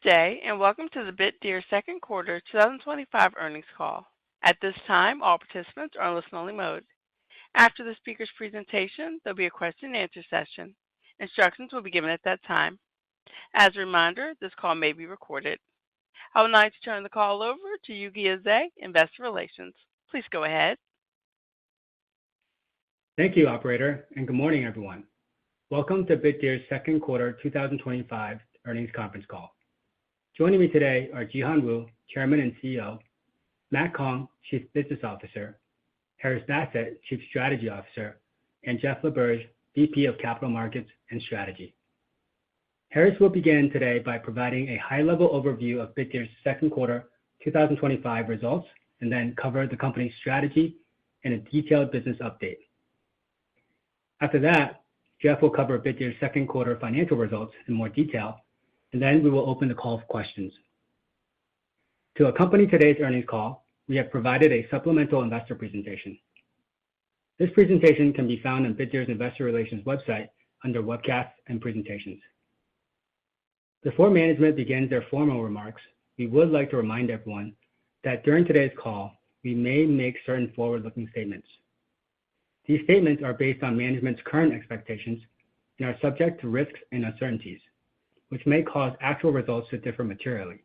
Day, and welcome to the Bitdeer second quarter 2025 earnings call. At this time, all participants are in listen-only mode. After the speaker's presentation, there'll be a question-and-answer session. Instructions will be given at that time. As a reminder, this call may be recorded. I would like to turn the call over to Yugi Aze, Investor Relations. Please go ahead. Thank you, Operator, and good morning, everyone. Welcome to Bitdeer's second quarter 2025 earnings conference call. Joining me today are Jihan Wu, Chairman and CEO, Matt Kong, Chief Business Officer, Harris Bassett, Chief Strategy Officer, and Jeff LaBerge, VP of Capital Markets and Strategy. Harris will begin today by providing a high-level overview of Bitdeer's second quarter 2025 results and then cover the company's strategy and a detailed business update. After that, Jeff will cover Bitdeer's second quarter financial results in more detail, and then we will open the call for questions. To accompany today's earnings call, we have provided a supplemental investor presentation. This presentation can be found on Bitdeer's Investor Relations website under Webcasts and Presentations. Before management begins their formal remarks, we would like to remind everyone that during today's call, we may make certain forward-looking statements. These statements are based on management's current expectations and are subject to risks and uncertainties, which may cause actual results to differ materially.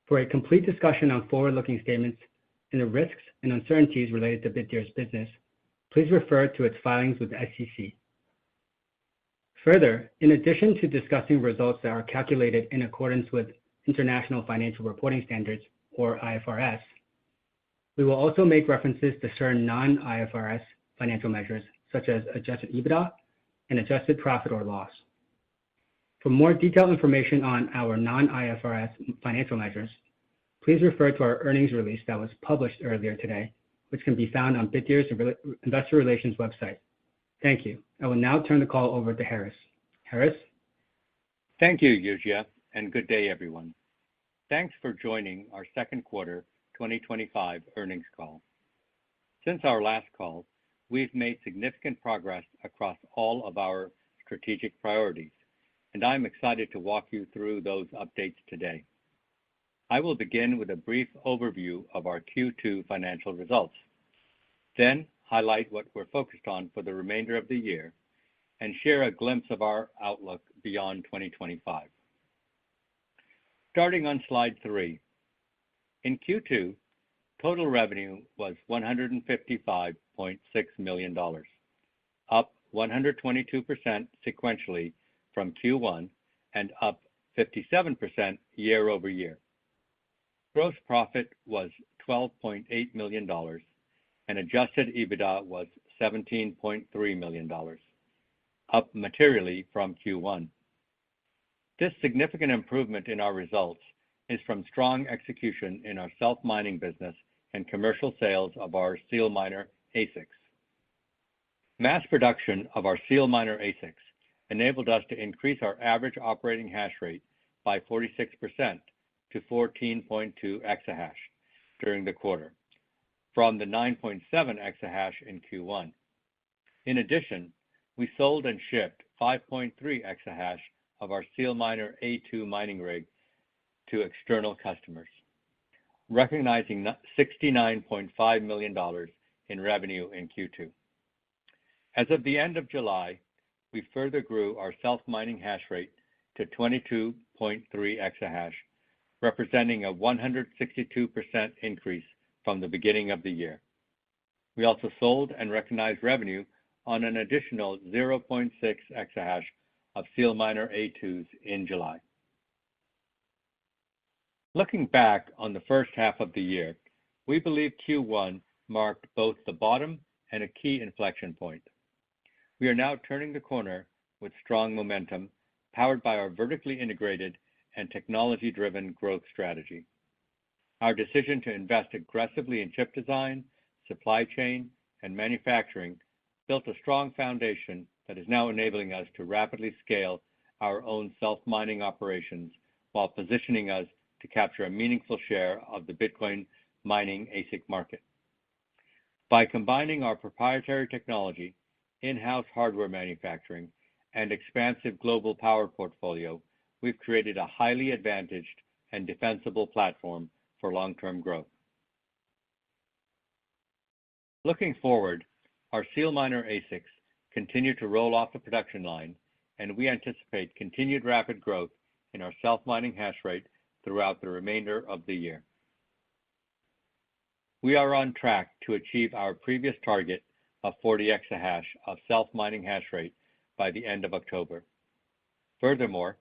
For a complete discussion on forward-looking statements and the risks and uncertainties related to Bitdeer's business, please refer to its filings with the SEC. Further, in addition to discussing results that are calculated in accordance with International Financial Reporting Standards, or IFRS, we will also make references to certain non-IFRS financial measures, such as adjusted EBITDA and adjusted profit or loss. For more detailed information on our non-IFRS financial measures, please refer to our earnings release that was published earlier today, which can be found on Bitdeer's Investor Relations website. Thank you. I will now turn the call over to Harris. Harris? Thank you, Yugi, and good day, everyone. Thanks for joining our second quarter 2025 earnings call. Since our last call, we've made significant progress across all of our strategic priorities, and I'm excited to walk you through those updates today. I will begin with a brief overview of our Q2 financial results, then highlight what we're focused on for the remainder of the year, and share a glimpse of our outlook beyond 2025. Starting on slide 3, in Q2, total revenue was $155.6 million, up 122% sequentially from Q1 and up 57% year over year. Gross profit was $12.8 million, and adjusted EBITDA was $17.3 million, up materially from Q1. This significant improvement in our results is from strong execution in our self-mining business and commercial sales of our SealMiner ASICs. Mass production of our SealMiner ASICs enabled us to increase our average operating hash rate by 46% to 14.2 exahash during the quarter, from the 9.7 exahash in Q1. In addition, we sold and shipped 5.3 exahash of our SealMiner A2 mining rig to external customers, recognizing $69.5 million in revenue in Q2. As of the end of July, we further grew our self-mining hash rate to 22.3 exahash, representing a 162% increase from the beginning of the year. We also sold and recognized revenue on an additional 0.6 exahash of SealMiner A2s in July. Looking back on the first half of the year, we believe Q1 marked both the bottom and a key inflection point. We are now turning the corner with strong momentum, powered by our vertically integrated and technology-driven growth strategy. Our decision to invest aggressively in chip design, supply chain, and manufacturing built a strong foundation that is now enabling us to rapidly scale our own self-mining operations while positioning us to capture a meaningful share of the Bitcoin mining ASIC market. By combining our proprietary technology, in-house hardware manufacturing, and expansive global power portfolio, we've created a highly advantaged and defensible platform for long-term growth. Looking forward, our SealMiner ASICs continue to roll off the production line, and we anticipate continued rapid growth in our self-mining hash rate throughout the remainder of the year. We are on track to achieve our previous target of 40 exahash of self-mining hash rate by the end of October. Furthermore,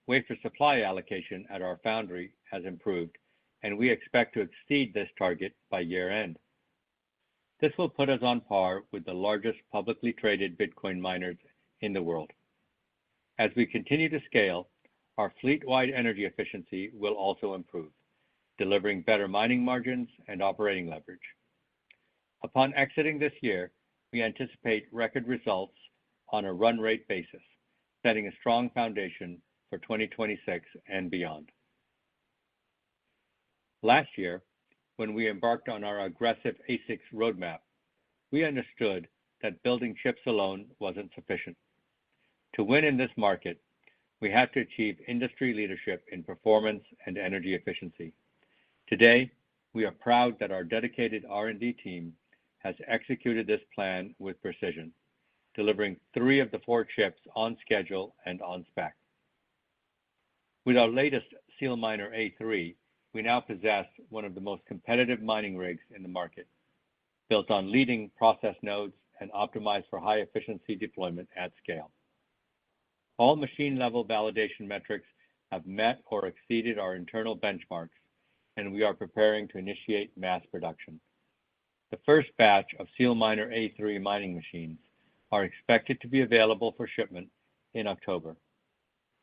wafer supply allocation at our foundry has improved, and we expect to exceed this target by year-end. This will put us on par with the largest publicly traded Bitcoin miners in the world. As we continue to scale, our fleet-wide energy efficiency will also improve, delivering better mining margins and operating leverage. Upon exiting this year, we anticipate record results on a run rate basis, setting a strong foundation for 2026 and beyond. Last year, when we embarked on our aggressive ASICs roadmap, we understood that building chips alone wasn't sufficient. To win in this market, we had to achieve industry leadership in performance and energy efficiency. Today, we are proud that our dedicated R&D team has executed this plan with precision, delivering 3 of the 4 chips on schedule and on spec. With our latest SealMiner A3, we now possess one of the most competitive mining rigs in the market, built on leading process nodes and optimized for high efficiency deployment at scale. All machine-level validation metrics have met or exceeded our internal benchmarks, and we are preparing to initiate mass production. The first batch of SealMiner A3 mining machines are expected to be available for shipment in October.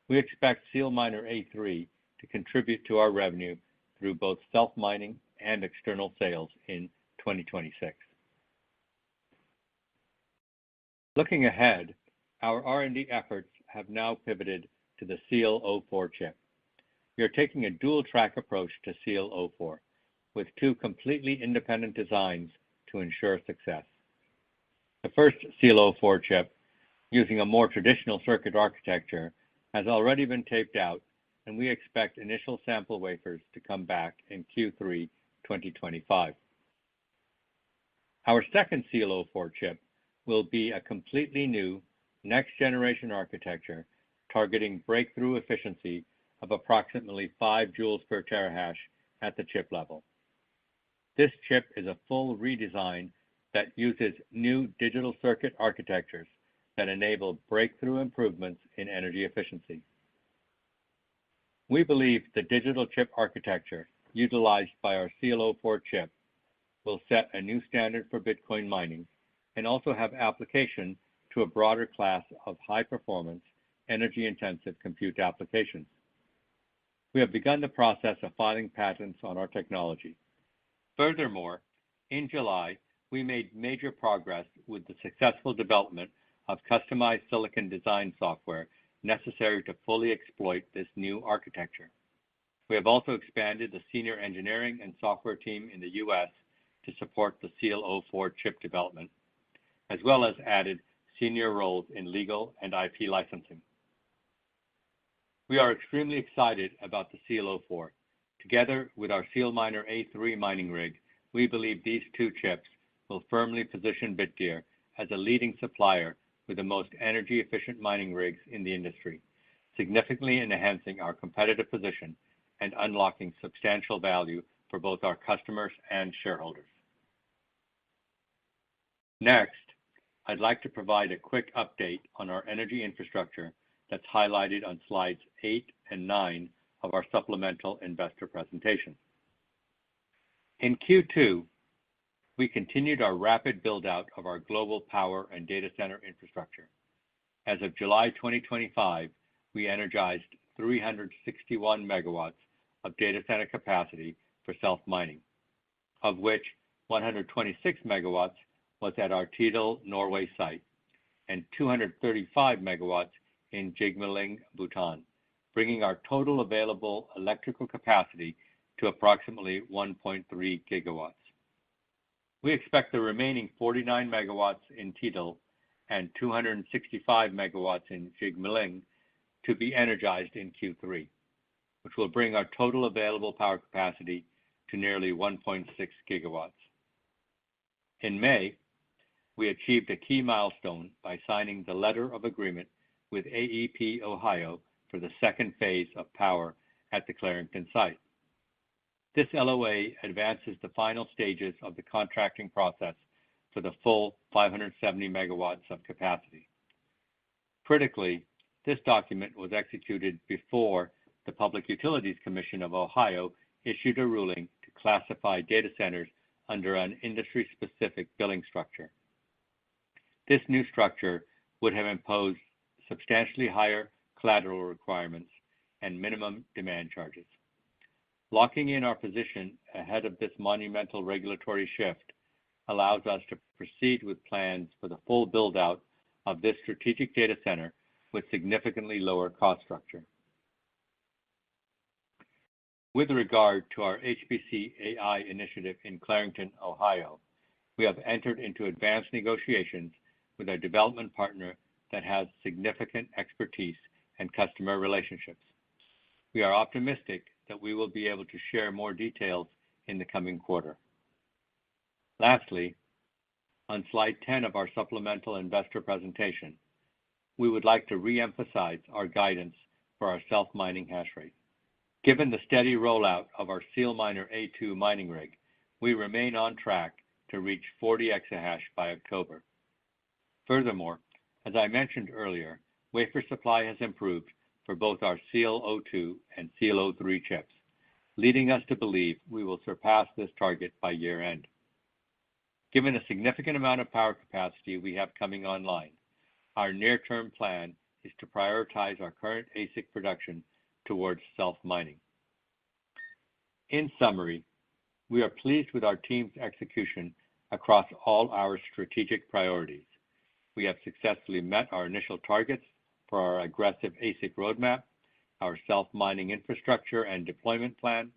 We expect SealMiner A3 to contribute to our revenue through both self-mining and external sales in 2026. Looking ahead, our R&D efforts have now pivoted to the SealO4 chip. We are taking a dual-track approach to SealO4, with 2 completely independent designs to ensure success. The first SealO4 chip, using a more traditional circuit architecture, has already been taped out, and we expect initial sample wafers to come back in Q3 2025. Our second SealO4 chip will be a completely new next-generation architecture targeting breakthrough efficiency of approximately 5 joules per terahash at the chip level. This chip is a full redesign that uses new digital circuit architectures that enable breakthrough improvements in energy efficiency. We believe the digital chip architecture utilized by our SealO4 chip will set a new standard for Bitcoin mining and also have application to a broader class of high-performance, energy-intensive compute applications. We have begun the process of filing patents on our technology. Furthermore, in July, we made major progress with the successful development of customized silicon design software necessary to fully exploit this new architecture. We have also expanded the senior engineering and software team in the U.S. to support the SealO4 chip development, as well as added senior roles in legal and IP licensing. We are extremely excited about the SealO4. Together with our SealMiner A3 mining rig, we believe these 2 chips will firmly position Bitdeer as a leading supplier with the most energy-efficient mining rigs in the industry, significantly enhancing our competitive position and unlocking substantial value for both our customers and shareholders. Next, I'd like to provide a quick update on our energy infrastructure that's highlighted on slides 8 and 9 of our supplemental investor presentation. In Q2, we continued our rapid build-out of our global power and data center infrastructure. As of July 2025, we energized 361 megawatts of data center capacity for self-mining, of which 126 megawatts was at our Tidal, Norway site, and 235 megawatts in Jigmeling, Bhutan, bringing our total available electrical capacity to approximately 1.3 gigawatts. We expect the remaining 49 megawatts in Tidal and 265 megawatts in Jigmeling to be energized in Q3, which will bring our total available power capacity to nearly 1.6 gigawatts. In May, we achieved a key milestone by signing the letter of agreement with AEP Ohio for the second phase of power at the Clarington site. This LOA advances the final stages of the contracting process for the full 570 megawatts of capacity. Critically, this document was executed before the Public Utilities Commission of Ohio issued a ruling to classify data centers under an industry-specific billing structure. This new structure would have imposed substantially higher collateral requirements and minimum demand charges. Locking in our position ahead of this monumental regulatory shift allows us to proceed with plans for the full build-out of this strategic data center with significantly lower cost structure. With regard to our HPC AI initiative in Clarington, Ohio, we have entered into advanced negotiations with our development partner that has significant expertise and customer relationships. We are optimistic that we will be able to share more details in the coming quarter. Lastly, on slide 10 of our supplemental investor presentation, we would like to re-emphasize our guidance for our self-mining hash rate. Given the steady rollout of our SealMiner A2 mining rig, we remain on track to reach 40 exahash by October. Furthermore, as I mentioned earlier, wafer supply has improved for both our SealO2 and SealO3 chips, leading us to believe we will surpass this target by year-end. Given a significant amount of power capacity we have coming online, our near-term plan is to prioritize our current ASIC production towards self-mining. In summary, we are pleased with our team's execution across all our strategic priorities. We have successfully met our initial targets for our aggressive ASIC roadmap, our self-mining infrastructure and deployment plan,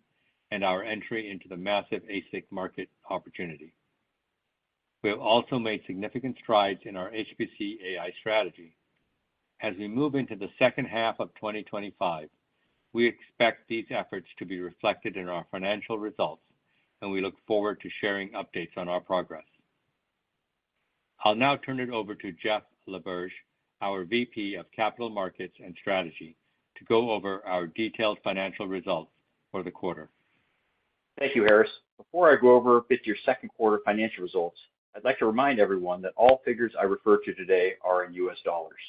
and our entry into the massive ASIC market opportunity. We have also made significant strides in our HPC AI strategy. As we move into the second half of 2025, we expect these efforts to be reflected in our financial results, and we look forward to sharing updates on our progress. I'll now turn it over to Jeff LaBerge, our VP of Capital Markets and Strategy, to go over our detailed financial results for the quarter. Thank you, Harris. Before I go over Bitdeer's second quarter financial results, I'd like to remind everyone that all figures I refer to today are in US dollars.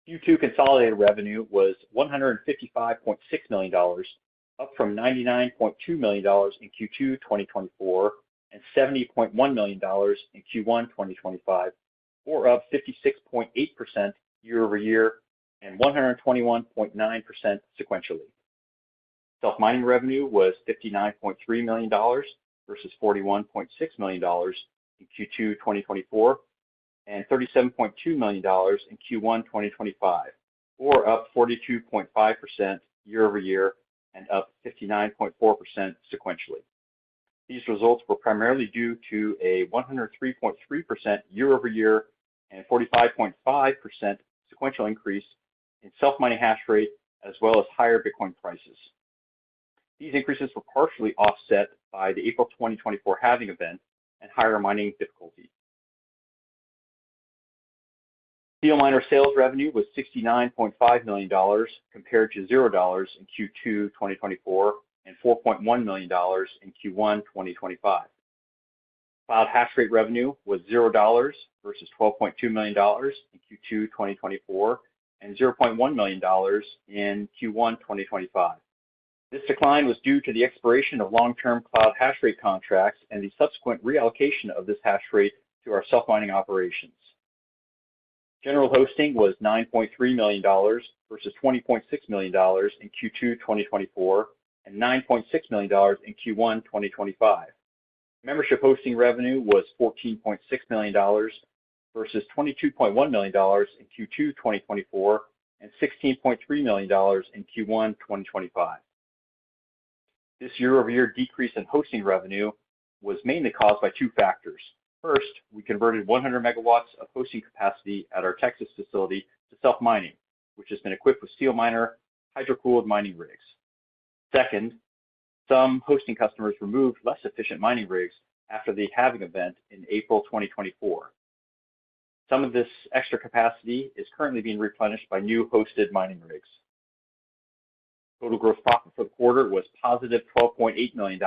Q2 consolidated revenue was $155.6 million, up from $99.2 million in Q2 2024 and $70.1 million in Q1 2025, or up 56.8% year over year and 121.9% sequentially. Self-mining revenue was $59.3 million versus $41.6 million in Q2 2024 and $37.2 million in Q1 2025, or up 42.5% year over year and up 59.4% sequentially. These results were primarily due to a 103.3% year over year and 45.5% sequential increase in self-mining hash rate, as well as higher Bitcoin prices. These increases were partially offset by the April 2024 halving event and higher mining difficulty. SealMiner sales revenue was $69.5 million compared to $0 in Q2 2024 and $4.1 million in Q1 2025. Cloud hash rate revenue was $0 versus $12.2 million in Q2 2024 and $0.1 million in Q1 2025. This decline was due to the expiration of long-term cloud hash rate contracts and the subsequent reallocation of this hash rate to our self-mining operations. General hosting was $9.3 million versus $20.6 million in Q2 2024 and $9.6 million in Q1 2025. Membership hosting revenue was $14.6 million versus $22.1 million in Q2 2024 and $16.3 million in Q1 2025. This year-over-year decrease in hosting revenue was mainly caused by two factors. First, we converted 100 megawatts of hosting capacity at our Texas facility to self-mining, which has been equipped with SealMiner hydro-cooled mining rigs. Second, some hosting customers removed less efficient mining rigs after the halving event in April 2024. Some of this extra capacity is currently being replenished by new hosted mining rigs. Total gross profit for the quarter was positive $12.8 million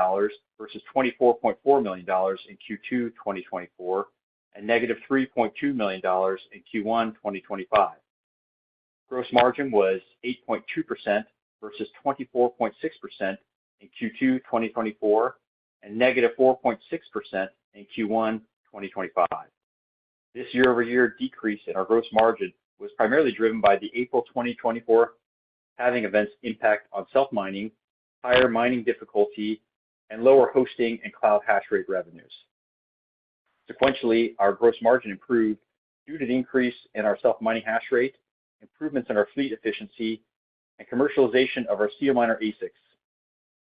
versus $24.4 million in Q2 2024 and negative $3.2 million in Q1 2025. Gross margin was 8.2% versus 24.6% in Q2 2024 and negative 4.6% in Q1 2025. This year-over-year decrease in our gross margin was primarily driven by the April 2024 halving event's impact on self-mining, higher mining difficulty, and lower hosting and cloud hash rate revenues. Sequentially, our gross margin improved due to the increase in our self-mining hash rate, improvements in our fleet efficiency, and commercialization of our SealMiner ASICs.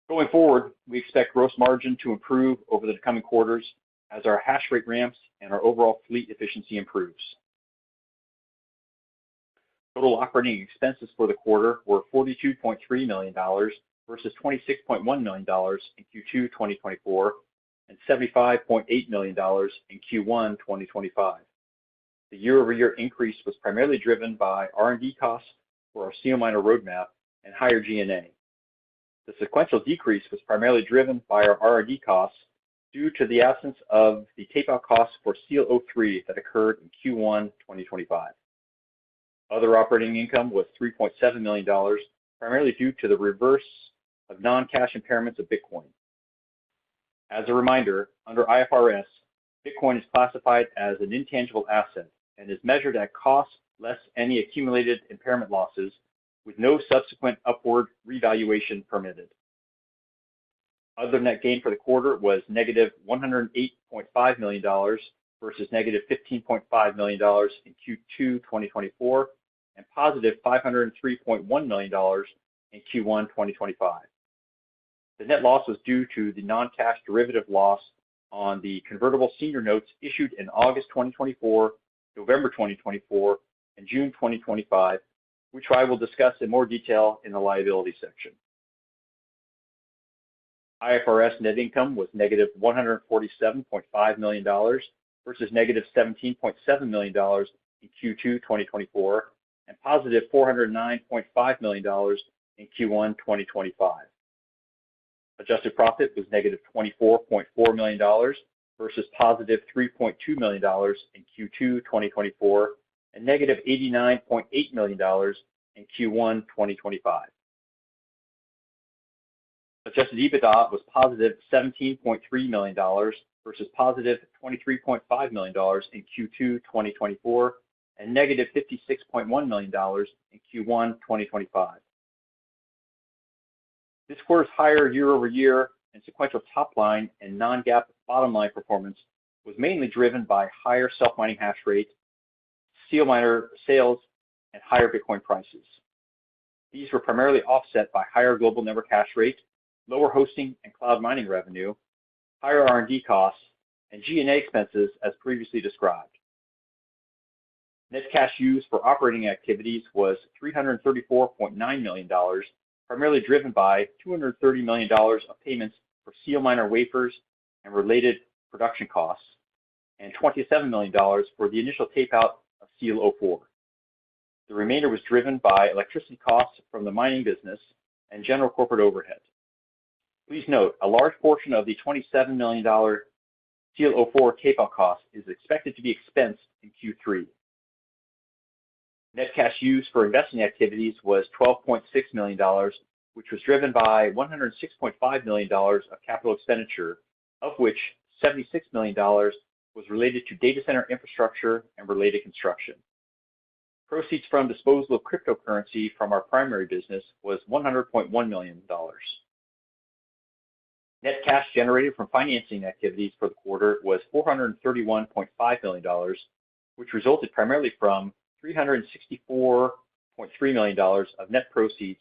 Going forward, we expect gross margin to improve over the coming quarters as our hash rate ramps and our overall fleet efficiency improves. Total operating expenses for the quarter were $42.3 million versus $26.1 million in Q2 2024 and $75.8 million in Q1 2025. The year-over-year increase was primarily driven by R&D costs for our SealMiner roadmap and higher G&A. The sequential decrease was primarily driven by our R&D costs due to the absence of the tape-out costs for SEAL03 that occurred in Q1 2025. Other operating income was $3.7 million, primarily due to the reverse of non-cash impairments of Bitcoin. As a reminder, under IFRS, Bitcoin is classified as an intangible asset and is measured at cost less any accumulated impairment losses, with no subsequent upward revaluation permitted. Other net gain for the quarter was negative $108.5 million versus negative $15.5 million in Q2 2024 and positive $503.1 million in Q1 2025. The net loss was due to the non-cash derivative loss on the convertible senior notes issued in August 2024, November 2024, and June 2025, which I will discuss in more detail in the liability section. IFRS net income was negative $147.5 million versus negative $17.7 million in Q2 2024 and positive $409.5 million in Q1 2025. Adjusted profit was negative $24.4 million versus positive $3.2 million in Q2 2024 and negative $89.8 million in Q1 2025. Adjusted EBITDA was positive $17.3 million versus positive $23.5 million in Q2 2024 and negative $56.1 million in Q1 2025. This quarter's higher year-over-year and sequential top line and non-GAAP bottom line performance was mainly driven by higher self-mining hash rate, SealMiner sales, and higher Bitcoin prices. These were primarily offset by higher global network hash rate, lower hosting and cloud mining revenue, higher R&D costs, and G&A expenses as previously described. Net cash used for operating activities was $334.9 million, primarily driven by $230 million of payments for SealMiner wafers and related production costs, and $27 million for the initial tape-out of SEAL04. The remainder was driven by electricity costs from the mining business and general corporate overhead. Please note, a large portion of the $27 million SEAL04 tape-out cost is expected to be expensed in Q3. Net cash used for investing activities was $12.6 million, which was driven by $106.5 million of capital expenditure, of which $76 million was related to data center infrastructure and related construction. Proceeds from disposal of cryptocurrency from our primary business was $100.1 million. Net cash generated from financing activities for the quarter was $431.5 million, which resulted primarily from $364.3 million of net proceeds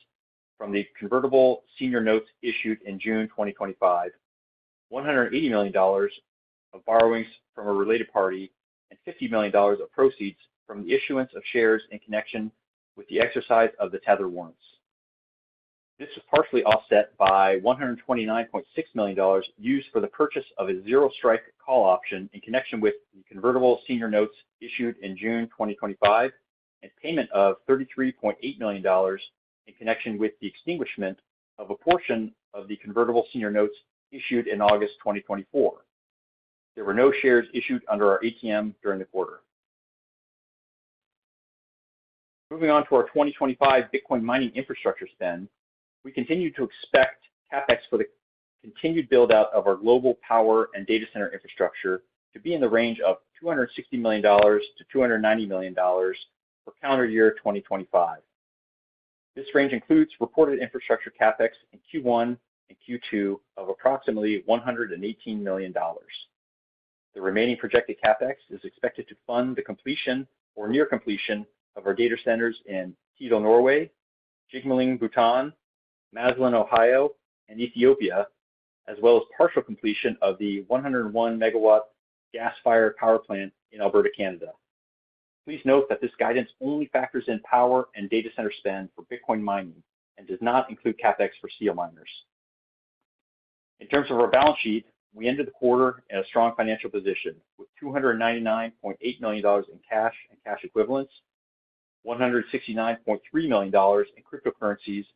from the convertible senior notes issued in June 2025, $180 million of borrowings from a related party, and $50 million of proceeds from the issuance of shares in connection with the exercise of the tether warrants. This was partially offset by $129.6 million used for the purchase of a zero-strike call option in connection with the convertible senior notes issued in June 2025 and payment of $33.8 million in connection with the extinguishment of a portion of the convertible senior notes issued in August 2024. There were no shares issued under our ATM during the quarter. Moving on to our 2025 Bitcoin mining infrastructure spend, we continue to expect CapEx for the continued build-out of our global power and data center infrastructure to be in the range of $260 million to $290 million for calendar year 2025. This range includes reported infrastructure CapEx in Q1 and Q2 of approximately $118 million. The remaining projected CapEx is expected to fund the completion or near completion of our data centers in Tydal, Norway, Jigmeling, Bhutan, Massillon, Ohio, and Ethiopia, as well as partial completion of the 101 megawatt gas-fired power plant in Alberta, Canada. Please note that this guidance only factors in power and data center spend for Bitcoin mining and does not include CapEx for SealMiners. In terms of our balance sheet, we ended the quarter in a strong financial position with $299.8 million in cash and cash equivalents, $169.3 million in cryptocurrencies,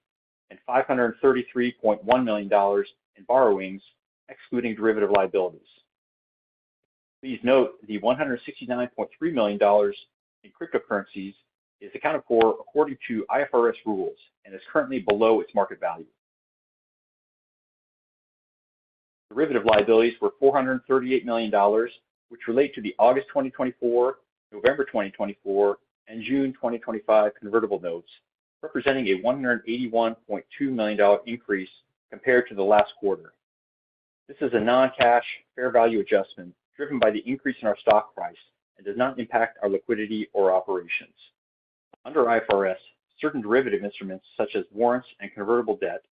and $533.1 million in borrowings, excluding derivative liabilities. Please note the $169.3 million in cryptocurrencies is accounted for according to IFRS rules and is currently below its market value. Derivative liabilities were $438 million, which relate to the August 2024, November 2024, and June 2025 convertible notes, representing a $181.2 million increase compared to the last quarter. This is a non-cash fair value adjustment driven by the increase in our stock price and does not impact our liquidity or operations. Under IFRS, certain derivative instruments such as warrants and convertible debt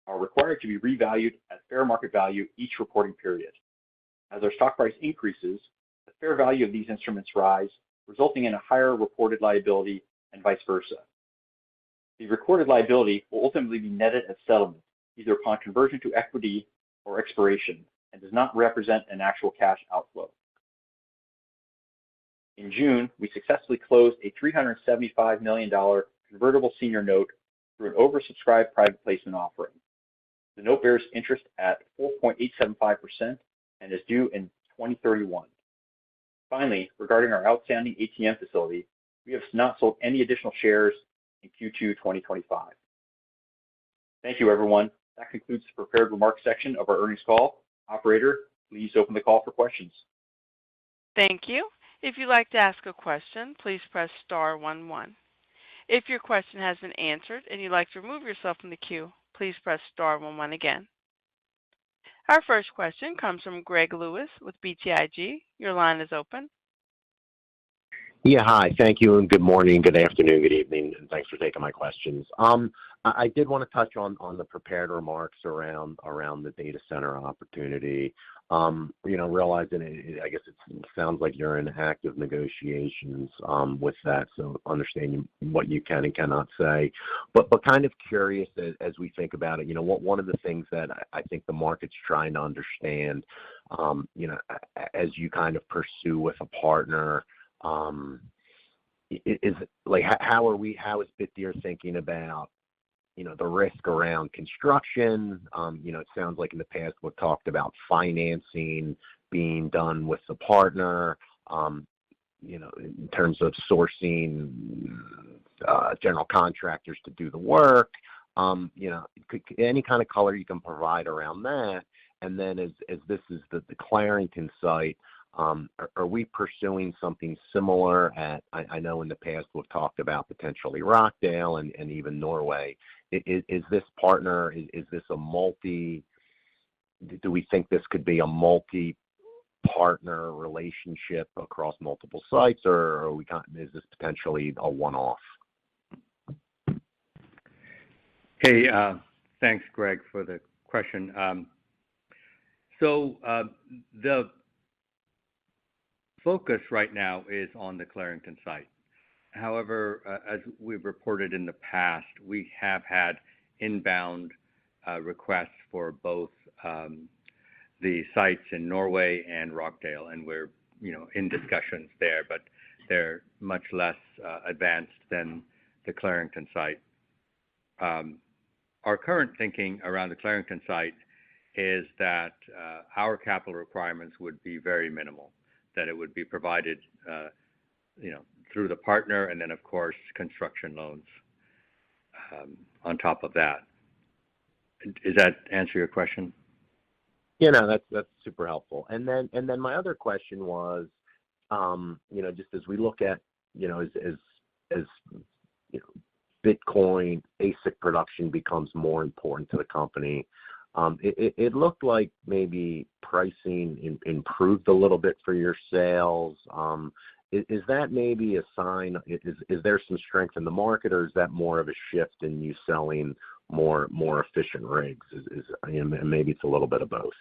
are required to be revalued at fair market value each reporting period. As our stock price increases, the fair value of these instruments rise, resulting in a higher reported liability and vice versa. The recorded liability will ultimately be netted at settlement, either upon conversion to equity or expiration, and does not represent an actual cash outflow. In June, we successfully closed a $375 million convertible senior note through an oversubscribed private placement offering. The note bears interest at 4.875% and is due in 2031. Finally, regarding our outstanding ATM facility, we have not sold any additional shares in Q2 2025. Thank you, everyone. That concludes the prepared remarks section of our earnings call. Operator, please open the call for questions. Thank you. If you'd like to ask a question, please press star 11. If your question has been answered and you'd like to remove yourself from the queue, please press star 11 again. Our first question comes from Greg Lewis with BTIG. Your line is open. Yeah, hi. Thank you, and good morning, good afternoon, good evening, and thanks for taking my questions. I did want to touch on the prepared remarks around the data center opportunity. Realizing I guess it sounds like you're in active negotiations with that, so understanding what you can and cannot say. But kind of curious as we think about it, one of the things that I think the market's trying to understand, as you kind of pursue with a partner, is like how is Bitdeer thinking about the risk around construction? It sounds like in the past we've talked about financing being done with the partner, in terms of sourcing general contractors to do the work. Any kind of color you can provide around that. And then as this is the Clarington site, are we pursuing something similar at, I know in the past we've talked about potentially Rockdale and even Norway. Is this partner, is this do we think this could be a multi-partner relationship across multiple sites, or is this potentially a one-off? Hey, thanks, Greg, for the question. The focus right now is on the Clarington site. However, as we've reported in the past, we have had inbound requests for both the sites in Norway and Rockdale, and we're in discussions there, but they're much less advanced than the Clarington site. Our current thinking around the Clarington site is that our capital requirements would be very minimal, that it would be provided through the partner, and then of course construction loans on top of that. Does that answer your question? Yeah, no, that's super helpful. And then my other question was, just as we look at, as Bitcoin ASIC production becomes more important to the company, it looked like maybe pricing improved a little bit for your sales. Is that maybe a sign? Is there some strength in the market, or is that more of a shift in you selling more efficient rigs? Maybe it's a little bit of both.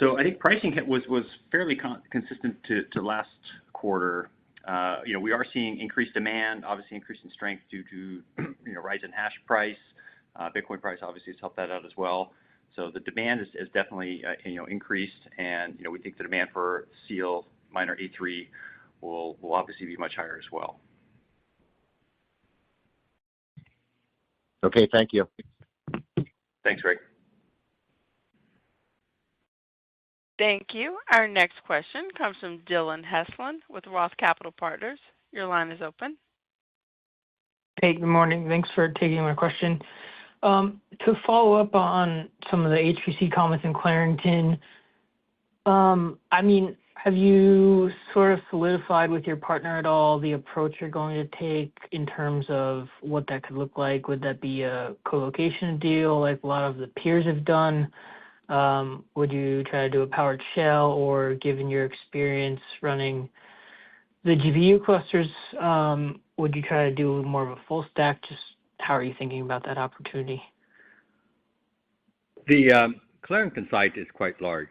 So I think pricing was fairly consistent to last quarter. We are seeing increased demand, obviously increasing strength due to rise in hash price. Bitcoin price obviously has helped that out as well. So the demand is definitely increased, and we think the demand for SealMiner A2 will obviously be much higher as well. Okay, thank you. Thanks, Greg. Thank you. Our next question comes from Dylan Heslin with Roth Capital Partners. Your line is open. Hey, good morning. Thanks for taking my question. To follow up on some of the HPC comments in Clarington, have you sort of solidified with your partner at all the approach you're going to take in terms of what that could look like? Would that be a co-location deal like a lot of the peers have done? Would you try to do a powered shell, or given your experience running the GPU clusters, would you try to do more of a full stack? Just how are you thinking about that opportunity? The Clarington site is quite large,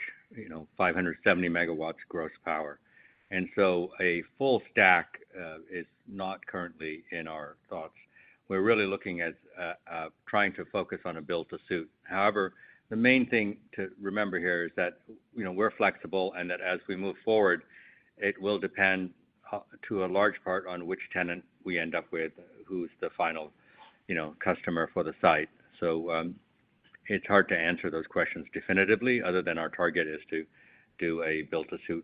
570 megawatts gross power. And so a full stack is not currently in our thoughts. We're really looking at trying to focus on a build-to-suit. However, the main thing to remember here is that we're flexible, and that as we move forward, it will depend to a large part on which tenant we end up with, who's the final customer for the site. So it's hard to answer those questions definitively, other than our target is to do a build-to-suit.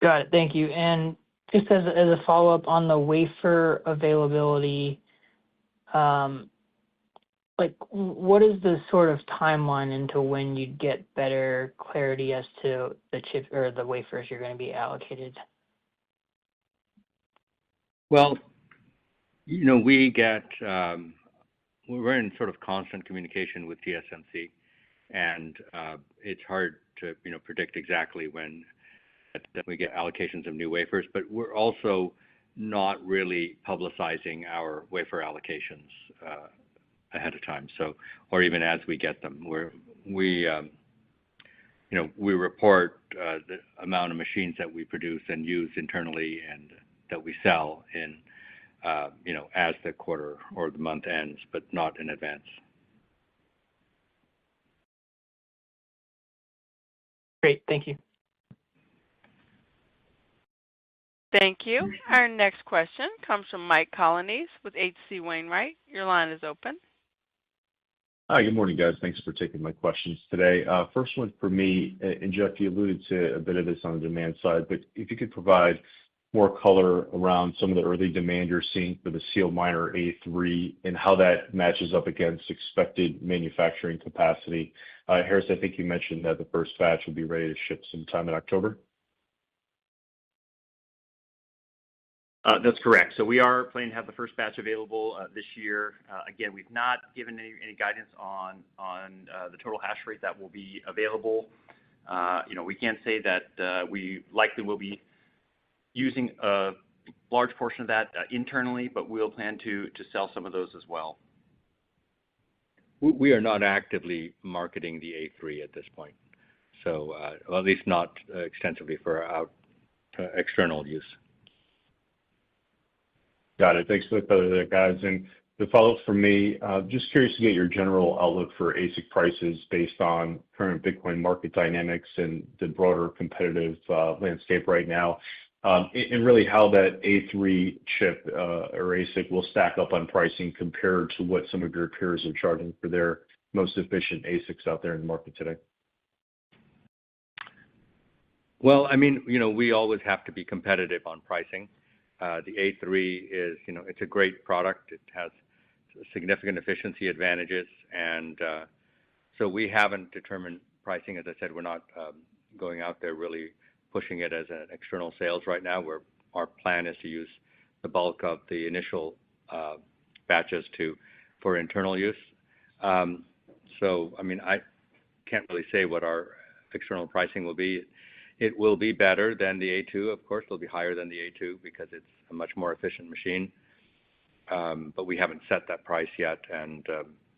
Got it. Thank you. And just as a follow-up on the wafer availability, what is the sort of timeline into when you'd get better clarity as to the chip or the wafers you're going to be allocated? Well, we're in sort of constant communication with TSMC, and it's hard to predict exactly when we get allocations of new wafers, but we're also not really publicizing our wafer allocations ahead of time, or even as we get them. We report the amount of machines that we produce and use internally, and that we sell in as the quarter or the month ends, but not in advance. Great, thank you. Thank you. Our next question comes from Mike Colonnese with H.C. Wainwright. Your line is open. Hi, good morning, guys. Thanks for taking my questions today. First one for me, and Jeff, you alluded to a bit of this on the demand side, but if you could provide more color around some of the early demand you're seeing for the SealMiner A2 and how that matches up against expected manufacturing capacity. Harris, I think you mentioned that the first batch will be ready to ship sometime in October. That's correct. So we are planning to have the first batch available this year. Again, we've not given any guidance on the total hash rate that will be available. We can say that we likely will be using a large portion of that internally, but we'll plan to sell some of those as well. We are not actively marketing the A3 at this point. So, well, at least not extensively for our external use. Got it. Thanks for the color there, guys. And the follow-up from me, just curious to get your general outlook for ASIC prices based on current Bitcoin market dynamics and the broader competitive landscape right now, and really how that A3 chip or ASIC will stack up on pricing compared to what some of your peers are charging for their most efficient ASICs out there in the market today. Well, I mean, we always have to be competitive on pricing. The A3 is, it's a great product. It has significant efficiency advantages, and so we haven't determined pricing. As I said, we're not going out there really pushing it as an external sales right now. Our plan is to use the bulk of the initial batches for internal use. So, I mean, I can't really say what our external pricing will be. It will be better than the A2, of course. It'll be higher than the A2 because it's a much more efficient machine. But we haven't set that price yet, and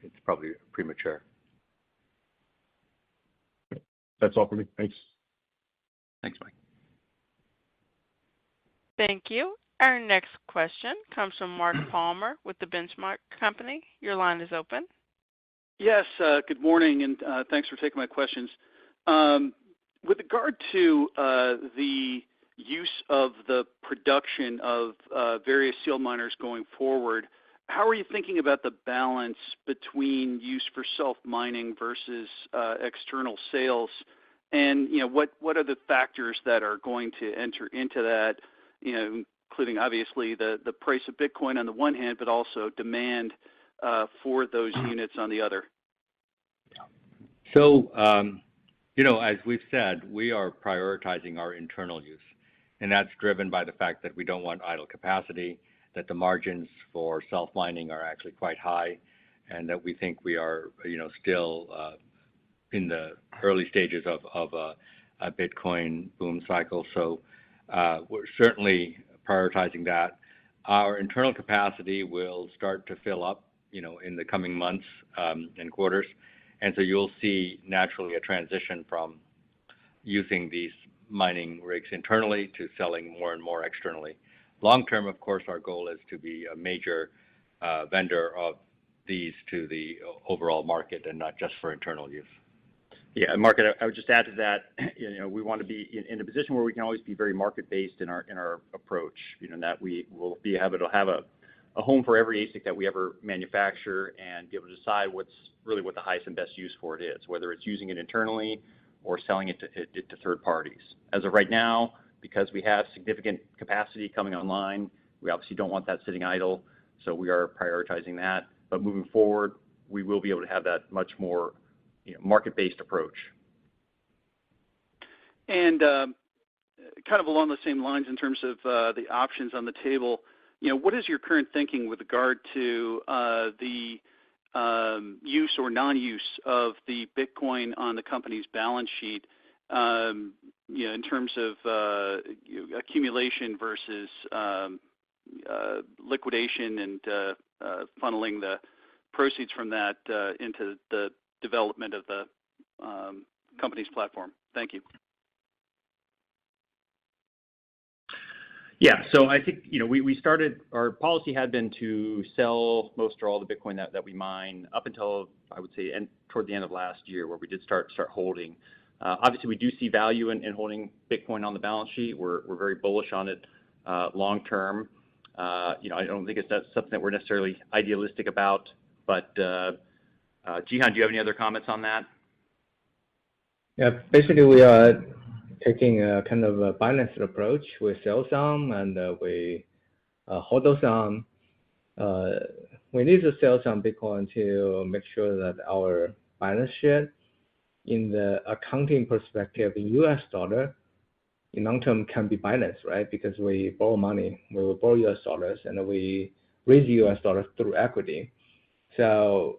it's probably premature. That's all for me. Thanks. Thanks, Mike. Thank you. Our next question comes from Mark Palmer with the Benchmark Company. Your line is open. Yes, good morning, and thanks for taking my questions. With regard to the use of the production of various SealMiners going forward, how are you thinking about the balance between use for self-mining versus external sales? And what are the factors that are going to enter into that, including obviously the price of Bitcoin on the one hand, but also demand for those units on the other? So, as we've said, we are prioritizing our internal use, and that's driven by the fact that we don't want idle capacity, that the margins for self-mining are actually quite high, and that we think we are, still in the early stages of a Bitcoin boom cycle. So we're certainly prioritizing that. Our internal capacity will start to fill up, in the coming months and quarters. And so you'll see naturally a transition from using these mining rigs internally to selling more and more externally. Long term, of course, our goal is to be a major vendor of these to the overall market and not just for internal use. Yeah, Mark, I would just add to that, we want to be in a position where we can always be very market-based in our approach, that we will be able to have a home for every ASIC that we ever manufacture and be able to decide what the highest and best use for it is, whether it's using it internally or selling it to third parties. As of right now, because we have significant capacity coming online, we obviously don't want that sitting idle, so we are prioritizing that. But moving forward, we will be able to have that much more market-based approach. And kind of along the same lines in terms of the options on the table, what is your current thinking with regard to the use or non-use of the Bitcoin on the company's balance sheet, in terms of accumulation versus liquidation and funneling the proceeds from that into the development of the company's platform? Thank you. Yeah, so I think we started. Our policy had been to sell most or all the Bitcoin that we mine up until, I would say, toward the end of last year, where we did start holding. Obviously, we do see value in holding Bitcoin on the balance sheet. We're very bullish on it long term. I don't think that's something that we're necessarily idealistic about. But Jihan, do you have any other comments on that? Yeah, basically we are taking a kind of a balanced approach. We sell some and we hold some. We need to sell some Bitcoin to make sure that our balance sheet, in the accounting perspective, in US dollar, in long term can be balanced, right? Because we borrow money, we will borrow US dollars, and we raise US dollars through equity. So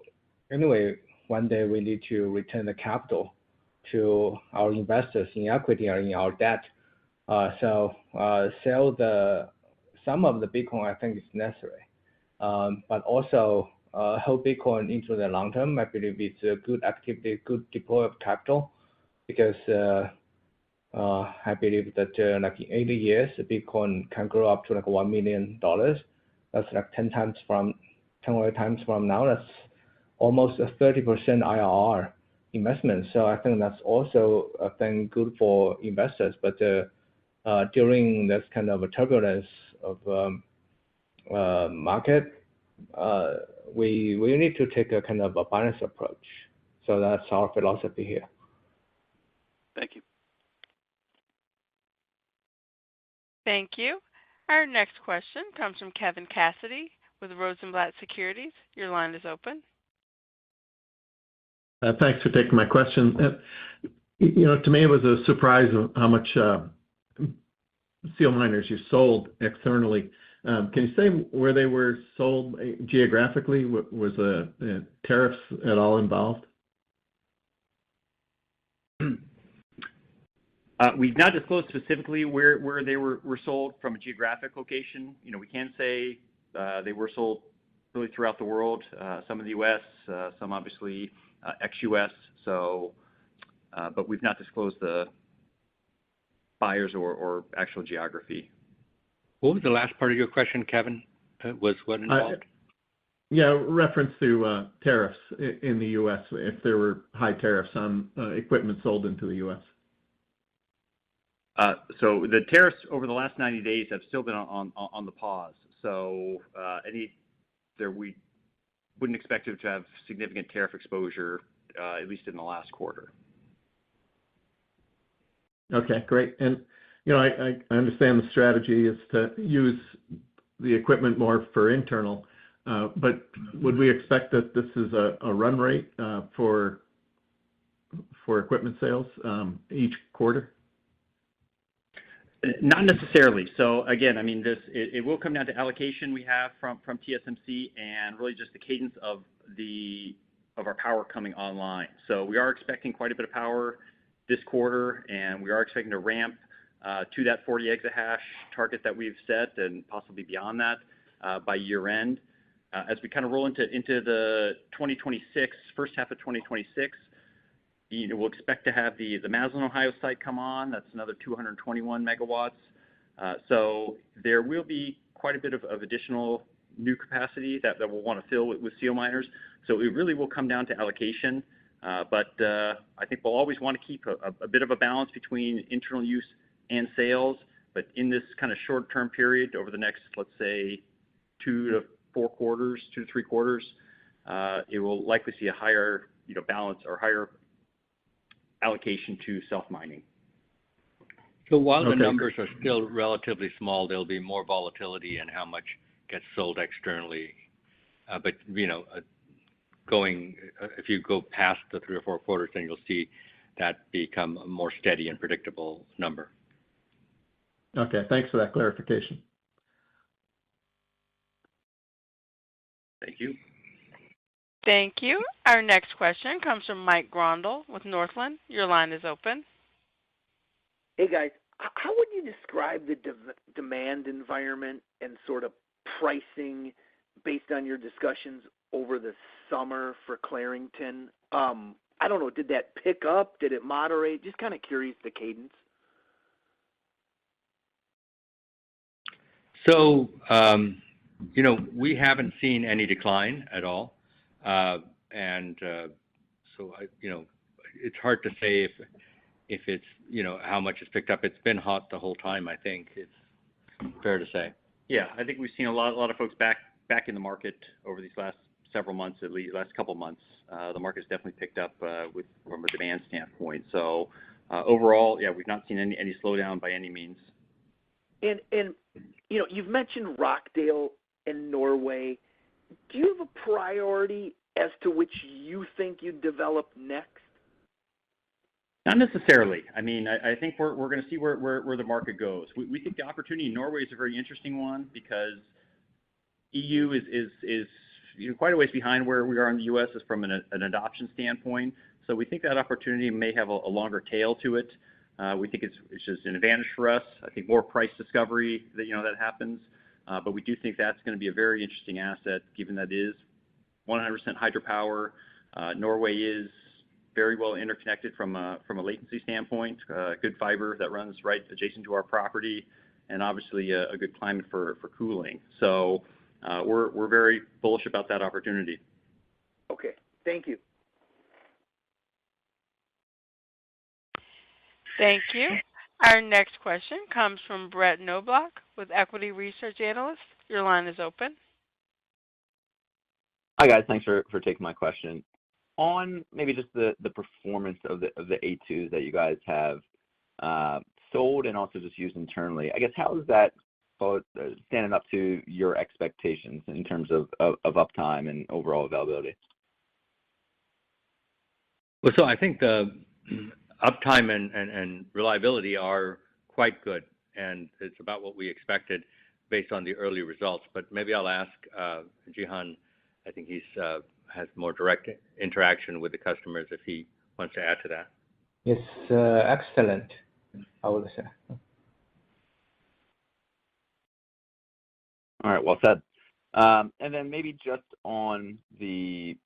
anyway, one day we need to return the capital to our investors in equity or in our debt. So sell some of the Bitcoin, I think is necessary. But also hold Bitcoin into the long term. I believe it's a good activity, good deploy of capital, because I believe that like in 80 years, Bitcoin can grow up to like $1 million. That's like 10 times from 10 times from now. That's almost a 30% IRR investment. So I think that's also a thing good for investors. But during this kind of a turbulence of market, we need to take a kind of a balanced approach. So that's our philosophy here. Thank you. Thank you. Our next question comes from Kevin Cassidy with Rosenblatt Securities. Your line is open. Thanks for taking my question. To me, it was a surprise of how much SealMiners you sold externally. Can you say where they were sold geographically? Was the tariffs at all involved? We've not disclosed specifically where they were sold from a geographic location. We can say they were sold really throughout the world, some in the U.S., some obviously ex-U.S. So, but we've not disclosed the buyers or actual geography. What was the last part of your question, Kevin? Was what involved? Yeah, reference to tariffs in the U.S. If there were high tariffs on equipment sold into the U.S. So the tariffs over the last 90 days have still been on the pause. So we wouldn't expect it to have significant tariff exposure, at least in the last quarter. Okay, great. And I understand the strategy is to use the equipment more for internal, but would we expect that this is a run rate for equipment sales each quarter? Not necessarily. So again, I mean, it will come down to allocation we have from TSMC and really just the cadence of our power coming online. So we are expecting quite a bit of power this quarter, and we are expecting to ramp to that 40 exahash target that we've set, and possibly beyond that by year end. As we kind of roll into the 2026 first half of 2026. We'll expect to have the Massillon, Ohio site come on. That's another 221 megawatts. So there will be quite a bit of additional new capacity that we'll want to fill with SealMiners. So it really will come down to allocation. But I think we'll always want to keep a bit of a balance between internal use and sales. But in this kind of short-term period, over the next, let's say, 2 to 3 quarters, it will likely see a higher balance or higher allocation to self-mining. So while the numbers are still relatively small, there'll be more volatility in how much gets sold externally. But if you go past the 3 or 4 quarters, then you'll see that become a more steady and predictable number. Okay, thanks for that clarification. Thank you. Thank you. Our next question comes from Mike Grondal with Northland. Your line is open. Hey guys, how would you describe the demand environment and sort of pricing based on your discussions over the summer for Clarington? I don't know, did that pick up? Did it moderate? Just kind of curious the cadence. So, we haven't seen any decline at all. And so, it's hard to say if it's, how much it's picked up. It's been hot the whole time, I think. It's fair to say. Yeah, I think we've seen a lot of folks back in the market over these last several months, at least last couple of months. The market's definitely picked up from a demand standpoint. So overall, yeah, we've not seen any slowdown by any means. And you've mentioned Rockdale and Norway. Do you have a priority as to which you think you'd develop next? Not necessarily. I mean, I think we're going to see where the market goes. We think the opportunity in Norway is a very interesting one because EU is quite a ways behind where we are in the U.S. is from an adoption standpoint. So we think that opportunity may have a longer tail to it. We think it's just an advantage for us. I think more price discovery that happens. But we do think that's going to be a very interesting asset, given that it is 100% hydropower. Norway is very well interconnected from a latency standpoint, good fiber that runs right adjacent to our property, and obviously a good climate for cooling. So we're very bullish about that opportunity. Okay, thank you. Thank you. Our next question comes from Brett Knobloch with Equity Research Analyst. Your line is open. Hi guys, thanks for taking my question. On maybe just the performance of the A2s that you guys have sold and also just used internally, I guess how is that standing up to your expectations in terms of uptime and overall availability? Well, so I think the uptime and reliability are quite good, and it's about what we expected based on the early results. But maybe I'll ask Jihan. I think he's has more direct interaction with the customers if he wants to add to that. It's excellent, I would say. All right, well said. And then maybe just on the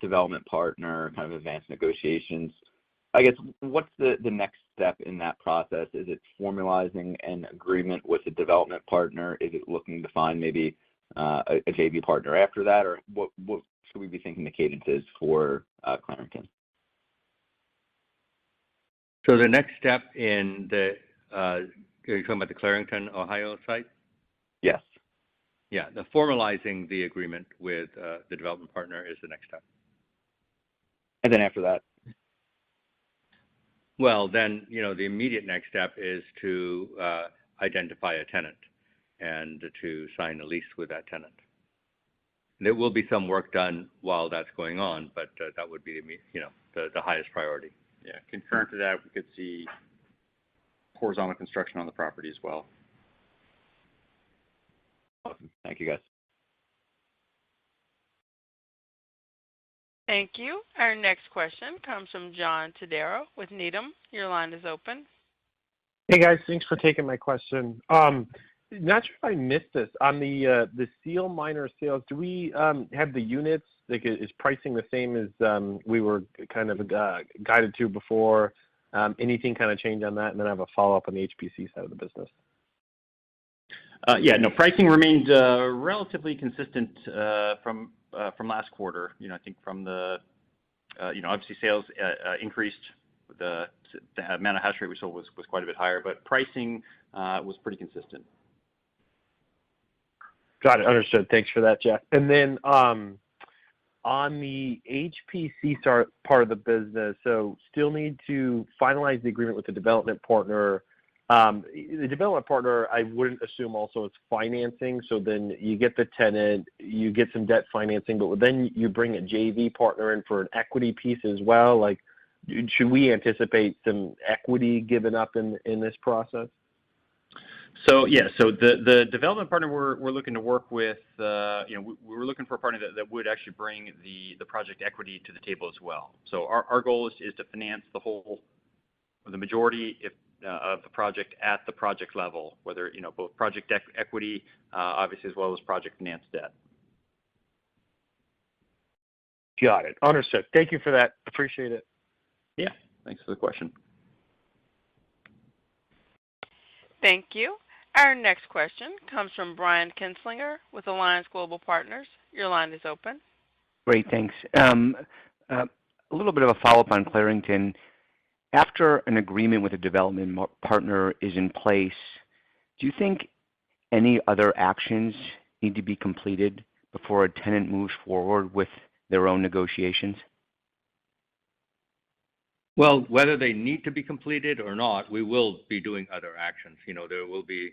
development partner kind of advanced negotiations, I guess what's the next step in that process? Is it formalizing an agreement with the development partner? Is it looking to find maybe a JV partner after that, or what should we be thinking the cadence is for Clarington? So the next step in the are you talking about the Clarington, Ohio site? Yes. Yeah, the formalizing the agreement with the development partner is the next step. And then after that? Well, then, the immediate next step is to identify a tenant and to sign a lease with that tenant. There will be some work done while that's going on, but that would be, the highest priority. Yeah, concurrent to that, we could see horizontal construction on the property as well. Awesome. Thank you, guys. Thank you. Our next question comes from John Todaro with Needham. Your line is open. Hey guys, thanks for taking my question. Not sure if I missed this on the SealMiner sales. Do we have the units? Like, is pricing the same as we were kind of guided to before? Anything kind of change on that? And then I have a follow up on the HPC side of the business. Yeah, no, pricing remained relatively consistent from last quarter. I think from the, obviously sales increased. The amount of hash rate we sold was quite a bit higher, but pricing was pretty consistent. Got it. Understood. Thanks for that, Jeff. And then on the HPC part of the business, so still need to finalize the agreement with the development partner. The development partner, I wouldn't assume also is financing. So then you get the tenant, you get some debt financing, but then you bring a JV partner in for an equity piece as well. Like, should we anticipate some equity given up in this process? So yeah, so the development partner we're looking to work with, we're looking for a partner that would actually bring the project equity to the table as well. So our goal is to finance the majority of the project at the project level, whether both project equity, obviously, as well as project finance debt. Got it. Understood. Thank you for that. Appreciate it. Yeah, thanks for the question. Thank you. Our next question comes from Brian Kinstlinger with Alliance Global Partners. Your line is open. Great, thanks. A little bit of a follow-up on Clarington. After an agreement with a development partner is in place, do you think any other actions need to be completed before a tenant moves forward with their own negotiations? Well, whether they need to be completed or not, we will be doing other actions. There will be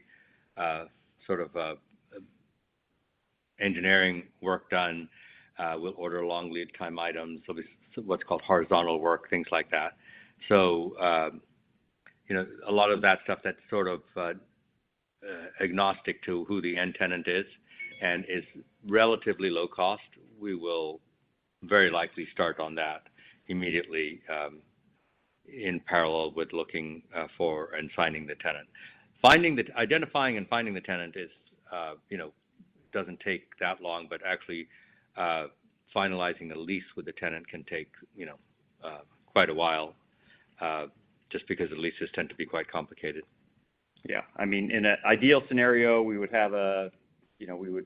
sort of engineering work done. We'll order long lead time items. There'll be what's called horizontal work, things like that. So, a lot of that stuff that's sort of agnostic to who the end tenant is and is relatively low cost, we will very likely start on that immediately in parallel with looking for and signing the tenant. Identifying and finding the tenant is, doesn't take that long, but actually finalizing a lease with the tenant can take, quite a while, just because the leases tend to be quite complicated. Yeah, I mean, in an ideal scenario, we would have we would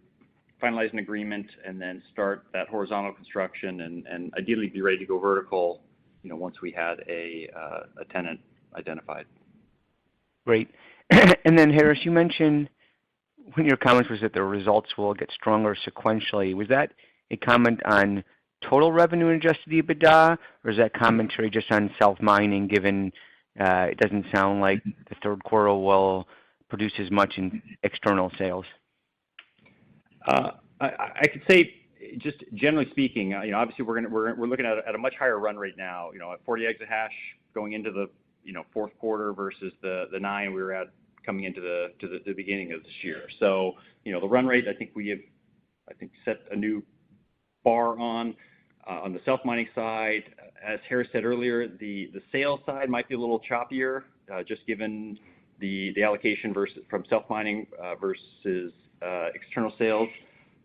finalize an agreement and then start that horizontal construction and ideally be ready to go vertical, once we had a tenant identified. Great. And then Harris, you mentioned when your comments was that the results will get stronger sequentially. Was that a comment on total revenue and adjusted EBITDA, or is that commentary just on self-mining, given it doesn't sound like the third quarter will produce as much in external sales? I could say, just generally speaking, obviously we're looking at a much higher run rate now. At 40 exahash going into the fourth quarter versus the 9 we were at coming into the beginning of this year. So the run rate, I think we have set a new bar on the self-mining side. As Harris said earlier, the sales side might be a little choppier, just given the allocation from self-mining versus external sales.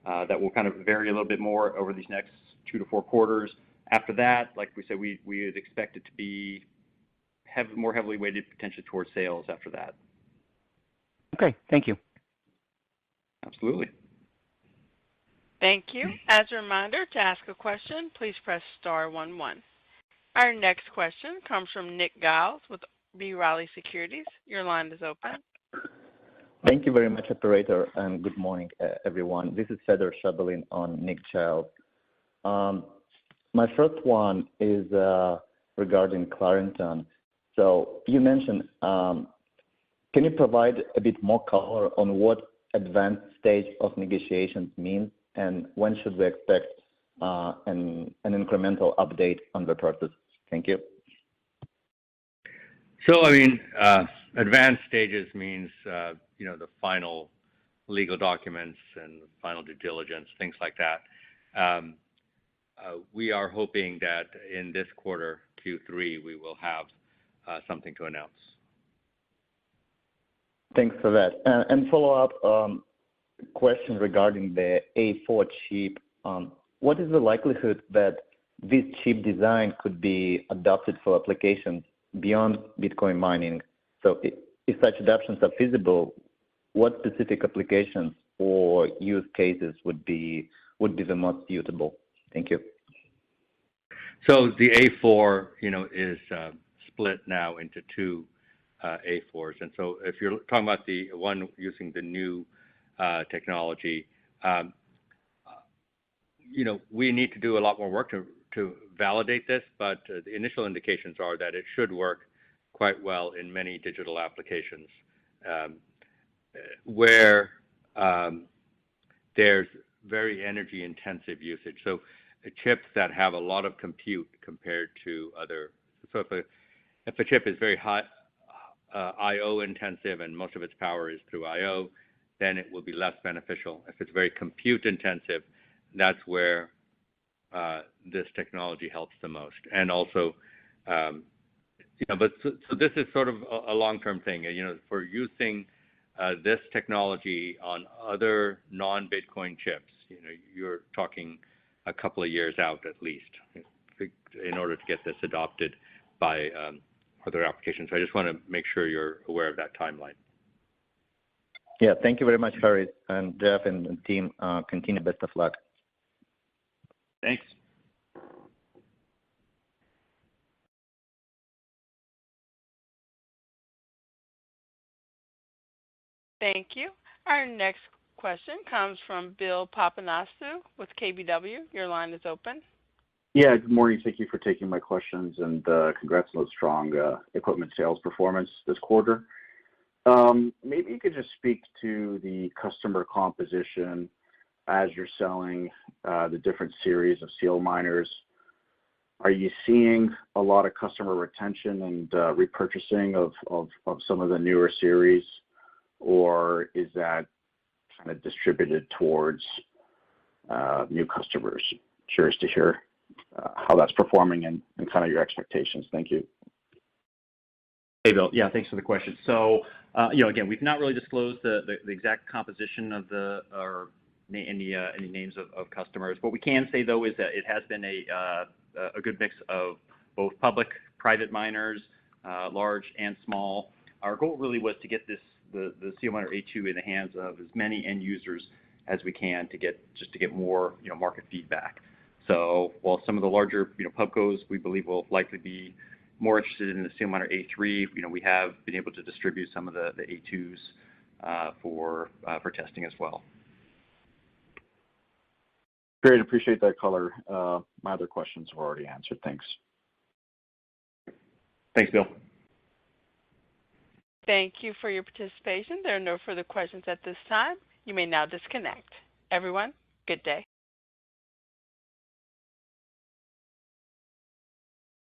That will kind of vary a little bit more over these next 2 to 4 quarters. After that, like we said, we would expect it to be more heavily weighted potentially towards sales after that. Okay, thank you. Absolutely. Thank you. As a reminder, to ask a question, please press star 11. Our next question comes from Nick Giles with B. Riley Securities. Your line is open. Thank you very much, operator, and good morning, everyone. This is Fedor Shabalin on Nick Giles. My first one is regarding Clarington. So you mentioned, can you provide a bit more color on what advanced stage of negotiations means, and when should we expect an incremental update on the process? Thank you. So, I mean, advanced stages means, the final legal documents and final due diligence, things like that. We are hoping that in this quarter, Q3, we will have something to announce. Thanks for that. And follow-up question regarding the A4 chip. What is the likelihood that this chip design could be adopted for applications beyond Bitcoin mining? So if such adoptions are feasible, what specific applications or use cases would be the most suitable? Thank you. So the A4, is split now into 2 A4s. And so if you're talking about the one using the new technology, we need to do a lot more work to validate this, but the initial indications are that it should work quite well in many digital applications where there's very energy intensive usage. So chips that have a lot of compute compared to other. So if a chip is very high I/O intensive and most of its power is through I/O, then it will be less beneficial. If it's very compute intensive, that's where this technology helps the most. And also, so this is sort of a long-term thing. For using this technology on other non-Bitcoin chips, you're talking a couple of years out at least in order to get this adopted by other applications. So I just want to make sure you're aware of that timeline. Yeah, thank you very much, Harris and Jeff and team. Continue, best of luck. Thanks. Thank you. Our next question comes from Bill Papanastasiou with KBW. Your line is open. Yeah, good morning. Thank you for taking my questions, and congrats on the strong equipment sales performance this quarter. Maybe you could just speak to the customer composition as you're selling the different series of SealMiners. Are you seeing a lot of customer retention and repurchasing of some of the newer series, or is that kind of distributed towards new customers? Curious to hear how that's performing and kind of your expectations. Thank you. Hey, Bill. Yeah, thanks for the question. So, again, we've not really disclosed the exact composition of any names of customers. What we can say, though, is that it has been a good mix of both public, private miners, large and small. Our goal really was to get the SealMiner A2 in the hands of as many end users as we can to get more market feedback. So while some of the larger pubcos we believe will likely be more interested in the SealMiner A3, we have been able to distribute some of the A2s for testing as well. Great, appreciate that color. My other questions were already answered. Thanks. Thanks, Bill. Thank you for your participation. There are no further questions at this time. You may now disconnect. Everyone, good day.